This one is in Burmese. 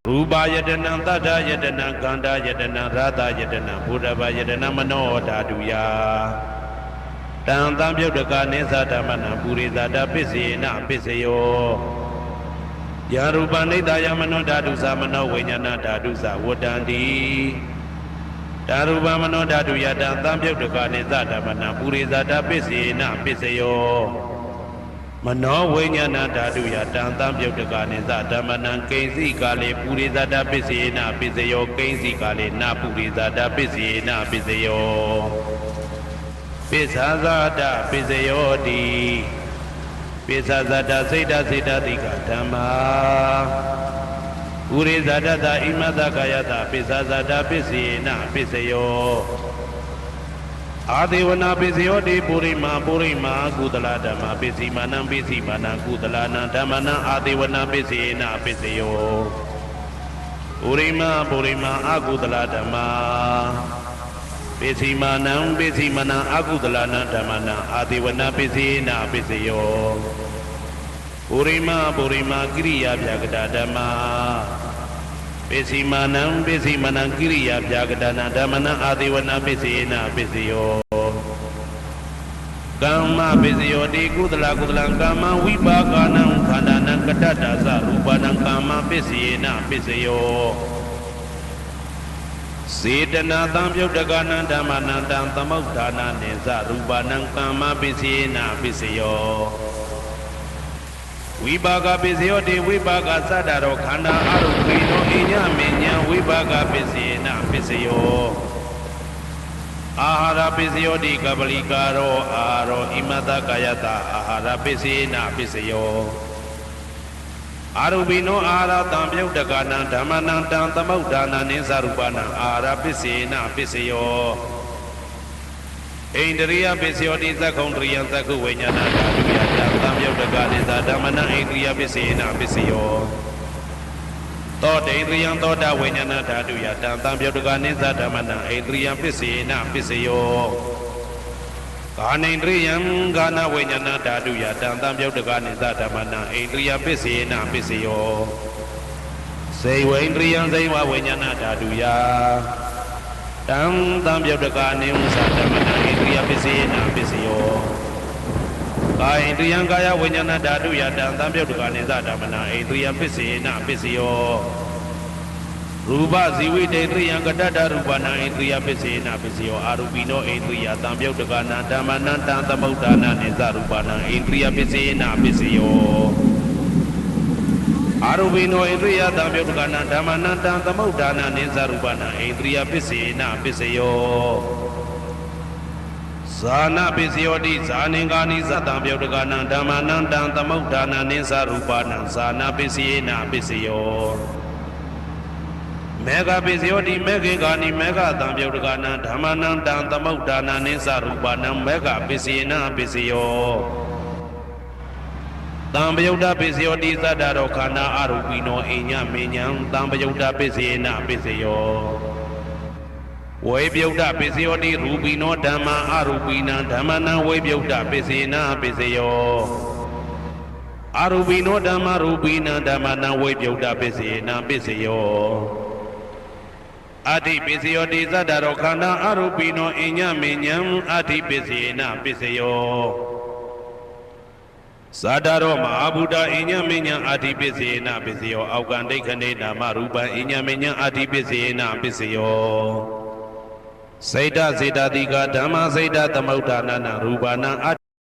ရူပယတနာသတ္တယတနာကန္တာယတနာရာသယတနာဘုဒ္ဓဘာယတနာမနောဓာတုယတံသံပြုတ်တကာနိသဓမ္မနံပုရိသတာပစ္စေနပစ္စယောယာရူပနိဒာယမနောဓာတုသမနောဝိညာဏဓာတုသဝတ္တန္တိဓာရူပမနောဓာတုယတံသံပြုတ်တကာနိသဓမ္မနံပုရိသတာပစ္စေနပစ္စယောမနောဝိညာဏဓာတုယတံသံပြုတ်တကာနိသဓမ္မနံကိဉ္စီကာလေပုရိသတာပစ္စေနပစ္စယောကိဉ္စီကာလေနပုရိသတာပစ္စေနပစ္စယောပိစ္ဆာဇာတပိစယောတိပိစ္ဆာဇာတစိတ်တစိတ်တတိကဓမ္မာဥရိဇာတသဣမတကာယတပိစ္ဆာဇာတပိစေနပိစယောအာဒေဝနာပိစယောတိပုရိမာကုသလဓမ္မာပိစီမာနံကုသလနံဓမ္မနံအာဒေဝနာပိစေနပိစယောပုရိမာအကုသလဓမ္မာပိစီမာနံအကုသလနံဓမ္မနံအာတိဝနာပိစေနပိစယောပုရိမာကိရိယာဗျာကတာဓမ္မာပိစီမာနံကိရိယာဗျာကတာနံဓမ္မနံအာတိဝနာပိစေနပိစယောကမ္မပိစယောတိကုသလကမ္မဝိပါကနံခန္ဓာနံကတ္တတာသရူပနံကမ္မပိစေနပိစယောစေတနာသံပြုတ်တကနံဓမ္မနံတံသမုဋ္ဌာနနိသရူပနံကမ္မပိစေနပိစယောဝိပါကပိစယောတိဝိပါကသတ္တရောခန္ဓာအရုပိနောအိညမေညံဝိပါကပိစေနပိစယောအာဟာရပိစယောတိကပလိကာရောအာရောဣမတကာယတအာဟာရပိစေနပိစယောအာရုပိနောအာဟာရတံပြုတ်တကနံဓမ္မနံတံသမုဋ္ဌာနနိသရူပနံအာဟာရပိစေနပိစယောဣန္ဒရိယပိစယောတိသက္ခုံတရိယံသက္ခုဝိညာဏဓာတုယတံသံပြုတ်တကနိသဓမ္မနံဣန္ဒရိယပိစေနပိစယောသောတေန္ဒရိယံသောတာဝိညာဏဓာတုယတံသံပြုတ်တကနိသဓမ္မနံဣန္ဒရိယပိစေနပိစယောကာနိန္ဒရိယံကာနဝိညာဏဓာတုယတံသံပြုတ်တကနိသဓမ္မနံဣန္ဒရိယပိစေနပိစယောစေဝိန္ဒရိယံစေဝဝိညာဏဓာတုယတံသံပြုတ်တကနိဝသဓမ္မနံဣန္ဒရိယပိစေနပိစယောကာဣန္ဒရိယံကာယဝိညာဏဓာတုယတံသံပြုတ်တကနိသဓမ္မနံဣန္ဒရိယပိစေနပိစယောရူပဇီဝိတေတ္ရိယံကတ္တရူပနံဣန္ဒရိယပိစေနပိစယောအာရူပိနောဣန္ဒရိယသံပြုတ်တကနံဓမ္မနံတံသမုဋ္ဌာနနိသရူပနံဣန္ဒရိယပိစေနပိစယောအာရူပိနောဣန္ဒရိယသံပြုတ်တကနံဓမ္မနံတံသမုဋ္ဌာနနိသရူပနံဣန္ဒရိယပိစေနပိစယောဇာနပိစယောတိဇာနင်္ဂာနိသတံပြုတ်တကနံဓမ္မနံတံသမုဋ္ဌာနနိသရူပနံဇာနပိစေနပိစယောမေဃပိစယောတိမေခေကာနိမေဃတံပြုတ်တကနံဓမ္မနံတံသမုဋ္ဌာနနိသရူပနံမေဃပိစေနပိစယောတံပယုတ်တပိစယောတိသတ္တရောခန္ဓာအရူပိနောအိညမေညံတံပယုတ်တပိစေနပိစယောဝေပြုတ်တပိစယောတိရူပိနောဓမ္မာအရူပိနံဓမ္မနံဝေပြုတ်တပိစေနပိစယောအရူပိနောဓမ္မာရူပိနံဓမ္မနံဝေပြုတ်တပိစေနပိစယောအဋ္ဌိပိစယောတိသတ္တရောခန္ဓာအရူပိနောအိညမေညံအဋ္ဌိပိစေနပိစယောသတ္တရောမဟာဗုဒ္ဓအိညမေညံအဋ္ဌိပိစေနပိစယောအောက်ကံဒိဋ္ဌနေနာမရူပံအိညမေညံအဋ္ဌိပိစေနပိစယောစေတစေတတိကဓမ္မစေတသမုဋ္ဌာနရူပနံ